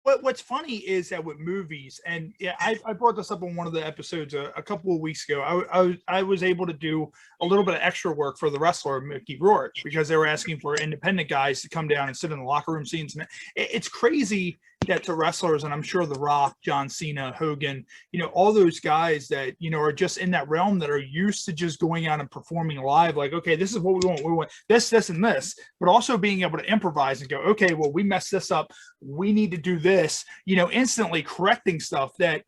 What's funny is that with movies, and yeah, I brought this up on one of the episodes a couple of weeks ago. I was able to do a little bit of extra work for the wrestler Mickey Rourke because they were asking for independent guys to come down and sit in the locker room scenes. And it's crazy that to wrestlers, and I'm sure The Rock, John Cena, Hogan, all those guys that are just in that realm that are used to just going out and performing live. Like, okay, this is what we want. We want this, and this, but also being able to improvise and go, okay, well, we messed this up. We need to do this, instantly correcting stuff that,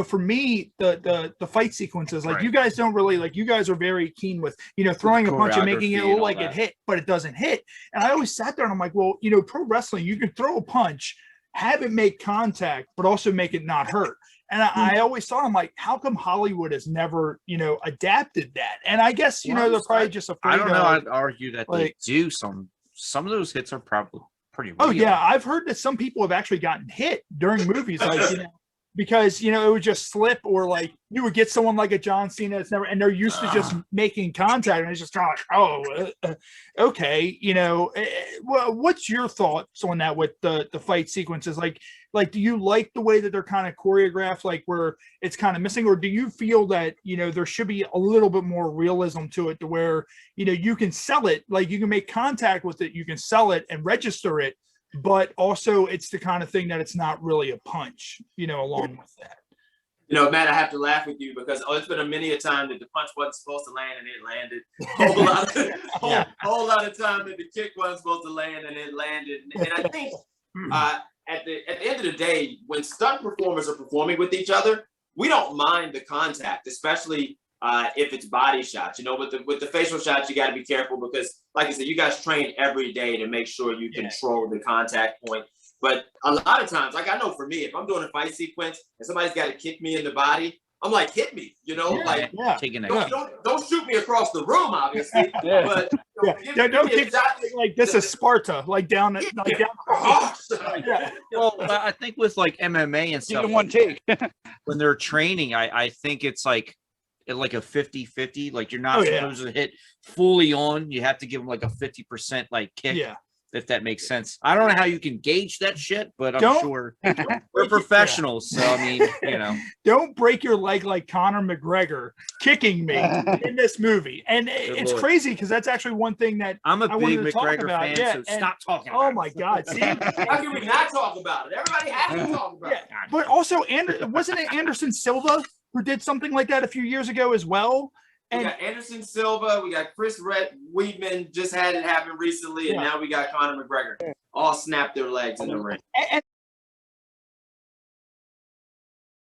for me, the fight sequences, like you guys don't really like, you guys are very keen with, throwing a punch and making it look like it hit, but it doesn't hit. And I always sat there and I'm like, well, pro wrestling, you can throw a punch, have it make contact, but also make it not hurt. And I always thought, I'm like, how come Hollywood has never, adapted that? And I guess, they're probably just afraid. I don't know. I'd argue that they do some of those hits are probably pretty real. Oh yeah, I've heard that some people have actually gotten hit during movies, like because it would just slip, or like you would get someone like a John Cena that's never, and they're used to just making contact, and it's just kind of like, okay, well, what's your thoughts on that with the fight sequences? Like, do you like the way that they're kind of choreographed, like where it's kind of missing, or do you feel that there should be a little bit more realism to it, to where you can sell it, like you can make contact with it, you can sell it and register it, but also it's the kind of thing that it's not really a punch, along with that. Matt, I have to laugh with you because it's been many a time that the punch wasn't supposed to land and it landed. Whole lot of time that the kick wasn't supposed to land and it landed. And I think at the end of the day, when stunt performers are performing with each other, we don't mind the contact, especially if it's body shots. With the facial shots, you got to be careful because, like I said, you guys train every day to make sure you control the contact point. But a lot of times, like I know for me, if I'm doing a fight sequence and somebody's got to kick me in the body, I'm like, hit me, don't shoot me across the room, obviously. But don't kick like this is Sparta, like down the Well, I think with like MMA and stuff, one take. when they're training, I think it's like a 50-50. Like you're not supposed to hit fully on. You have to give them like a 50% like kick. Yeah. If that makes sense. I don't know how you can gauge that shit, but I'm sure we're professionals. So, I mean, Don't break your leg like Conor McGregor kicking me in this movie. And it's crazy because that's actually one thing that I'm a big McGregor fan, so stop talking about it. Oh, my God. See? How can we not talk about it? Everybody has to talk about it. But also, wasn't it Anderson Silva who did something like that a few years ago as well? We got Anderson Silva, we got Chris Weidman, just had it happen recently, and now we got Conor McGregor. All snapped their legs in the ring. And